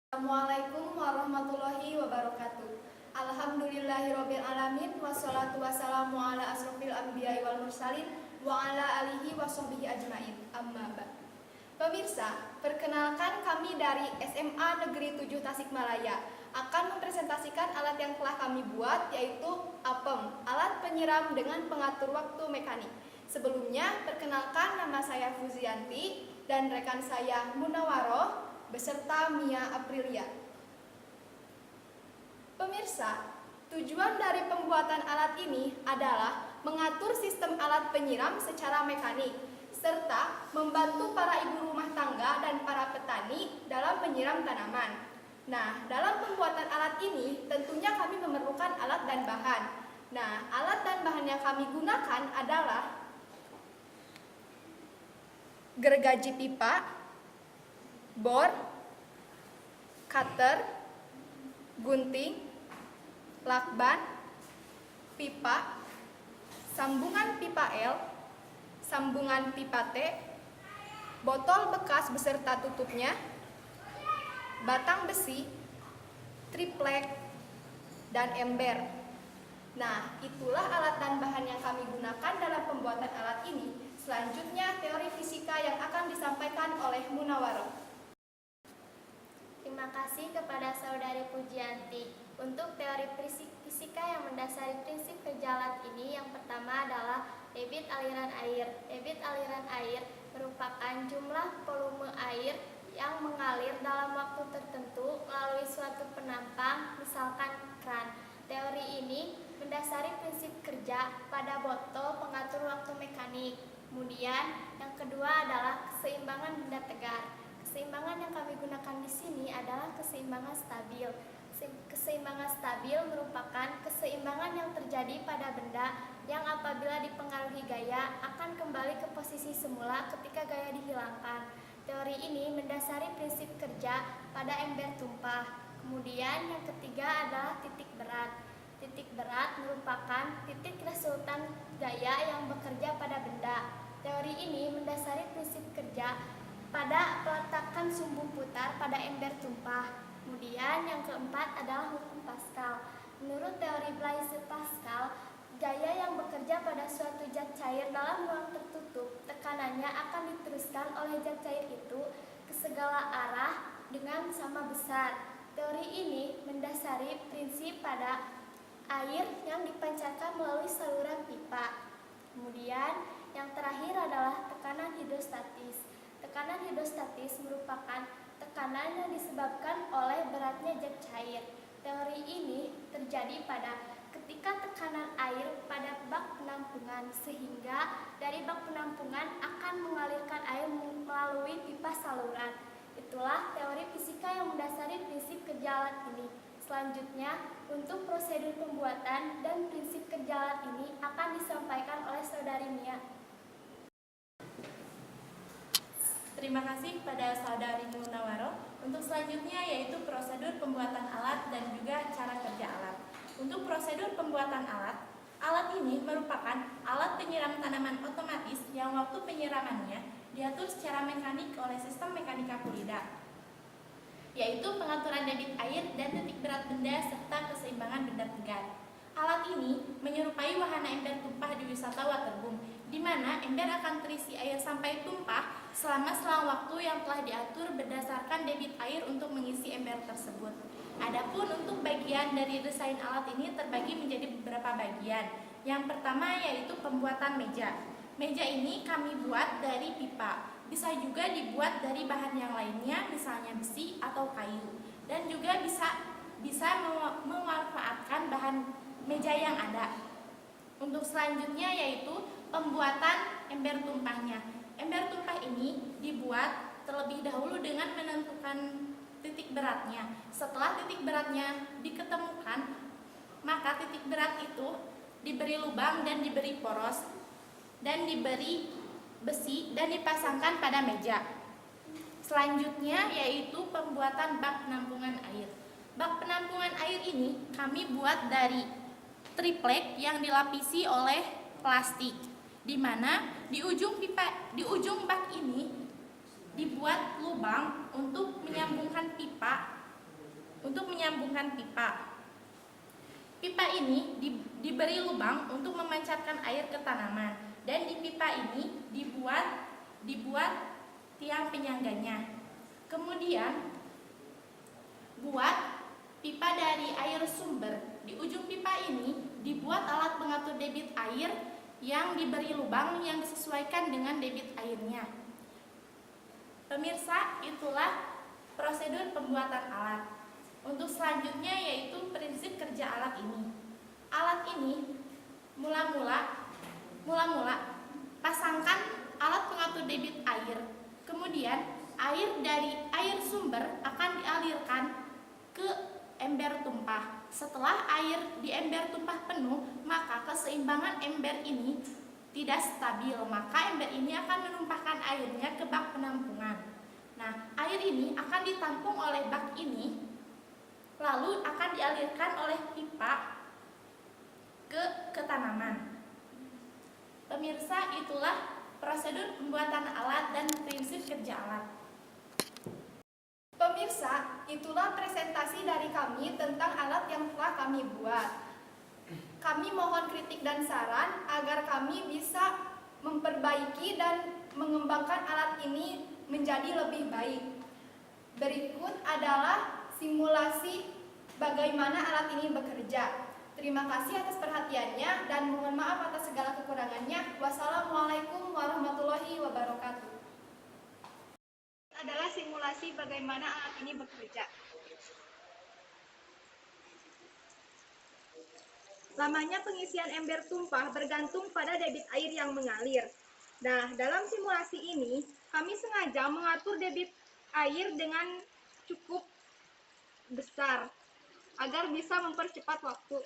Assalamualaikum warahmatullahi wabarakatuh. Alhamdulillahirabbil alamin wassalatu wassalamu ala asrofil anbiya'i wal mursalin wa ala alihi washabbihi ajmain. Amma ba'd. Pemirsa, perkenalkan kami dari SMA Negeri 7 Tasikmalaya akan mempresentasikan alat yang telah kami buat, yaitu APEM, alat penyiram dengan pengatur waktu mekanik. Sebelumnya, perkenalkan, nama saya Fuzianti dan rekan saya Munawaroh beserta Mia Aprilia. Pemirsa, tujuan dari pembuatan alat ini adalah mengatur sistem alat penyiram secara mekanik, serta membantu para ibu rumah tangga dan para petani dalam menyiram tanaman. Nah, dalam pembuatan alat ini tentunya kami memerlukan alat dan bahan. Nah, alat dan bahan yang kami gunakan adalah gergaji pipa, bor, cutter, gunting, lakban, pipa, sambungan pipa L, sambungan pipa T, botol bekas beserta tutupnya, batang besi, triplek, dan ember. Nah, itulah alat dan bahan yang kami gunakan dalam pembuatan alat ini. Selanjutnya, teori fisika yang akan disampaikan oleh Munawaroh. Terima kasih kepada Saudari Pujianti. Untuk teori fisika yang mendasari prinsip kerja alat ini, yang pertama adalah debit aliran air. Debit aliran air merupakan jumlah volume air yang mengalir dalam waktu tertentu melalui suatu penampang, misalkan kran. Teori ini mendasari prinsip kerja pada botol pengatur waktu mekanik. Kemudian yang kedua adalah keseimbangan benda tegar. Keseimbangan yang kami gunakan di sini adalah keseimbangan stabil. Keseimbangan stabil merupakan keseimbangan yang terjadi pada benda yang apabila dipengaruhi gaya akan kembali ke posisi semula ketika gaya dihilangkan. Teori ini mendasari prinsip kerja pada ember tumpah. Kemudian yang ketiga adalah titik berat. Titik berat merupakan titik resultan gaya yang bekerja pada benda. Teori ini mendasari prinsip kerja pada peletakan sumbu putar pada ember tumpah. Kemudian yang keempat adalah hukum Pascal. Menurut teori Blaise Pascal, gaya yang bekerja pada suatu zat cair dalam ruang tertutup, tekanannya akan diteruskan oleh zat cair itu ke segala arah dengan sama besar. Teori ini mendasari prinsip pada air yang dipancarkan melalui saluran pipa. Kemudian yang terakhir adalah tekanan hidrostatis. Tekanan hidrostatis merupakan tekanan yang disebabkan oleh beratnya zat cair. Teori ini terjadi pada ketika tekanan air pada bak penampungan, sehingga dari bak penampungan akan mengalirkan air melalui pipa saluran. Itulah teori fisika yang mendasari prinsip kerja alat ini. Selanjutnya, untuk prosedur pembuatan dan prinsip kerja alat ini akan disampaikan oleh Saudari Mia. Terima kasih kepada Saudari Munawaroh. Untuk selanjutnya yaitu prosedur pembuatan alat dan juga cara kerja alat. Untuk prosedur pembuatan alat, alat ini merupakan alat penyiram tanaman otomatis yang waktu penyiramannya diatur secara mekanik oleh sistem mekanika fluida, yaitu pengaturan debit air dan titik berat benda serta keseimbangan benda tegar. Alat ini menyerupai wahana ember tumpah di wisata waterboom, di mana ember akan terisi air sampai tumpah selama selang waktu yang telah diatur berdasarkan debit air untuk mengisi ember tersebut. Adapun untuk bagian dari desain alat ini terbagi menjadi beberapa bagian. Yang pertama yaitu pembuatan meja. Meja ini kami buat dari pipa. Bisa juga dibuat dari bahan yang lainnya, misalnya besi atau kayu. Dan juga bisa memanfaatkan bahan meja yang ada. Untuk selanjutnya yaitu pembuatan ember tumpahnya. Ember tumpah ini dibuat terlebih dahulu dengan menentukan titik beratnya. Setelah titik beratnya diketemukan, maka titik berat itu diberi lubang dan diberi poros dan diberi besi dan dipasangkan pada meja. Selanjutnya yaitu pembuatan bak penampungan air. Bak penampungan air ini kami buat dari triplek yang dilapisi oleh plastik, di mana di ujung bak ini dibuat lubang untuk menyambungkan pipa menggantungkan pipa. Pipa ini diberi lubang untuk memancarkan air ke tanaman, dan di pipa ini dibuat tiang penyangganya. Kemudian buat pipa dari air sumber. Di ujung pipa ini dibuat alat pengatur debit air yang diberi lubang yang disesuaikan dengan debit airnya. Pemirsa, itulah prosedur pembuatan alat. Untuk selanjutnya yaitu prinsip kerja alat ini. Alat ini mula-mula pasangkan alat pengatur debit air. Kemudian air dari air sumber akan dialirkan ke ember tumpah. Setelah air di ember tumpah penuh, maka keseimbangan ember ini tidak stabil, maka ember ini akan menumpahkan airnya ke bak penampungan. Nah, air ini akan ditampung oleh bak ini, lalu akan dialirkan oleh pipa ke tanaman. Pemirsa, itulah prosedur pembuatan alat dan prinsip kerja alat. Pemirsa, itulah presentasi dari kami tentang alat yang telah kami buat. Kami mohon kritik dan saran agar kami bisa memperbaiki dan mengembangkan alat ini menjadi lebih baik. Berikut adalah simulasi bagaimana alat ini bekerja. Terima kasih atas perhatiannya dan mohon maaf atas segala kekurangannya. Wassalamualaikum warahmatullahi wabarakatuh. Adalah simulasi bagaimana alat ini bekerja. Lamanya pengisian ember tumpah bergantung pada debit air yang mengalir. Nah, dalam simulasi ini, kami sengaja mengatur debit air dengan cukup besar agar bisa mempercepat waktu.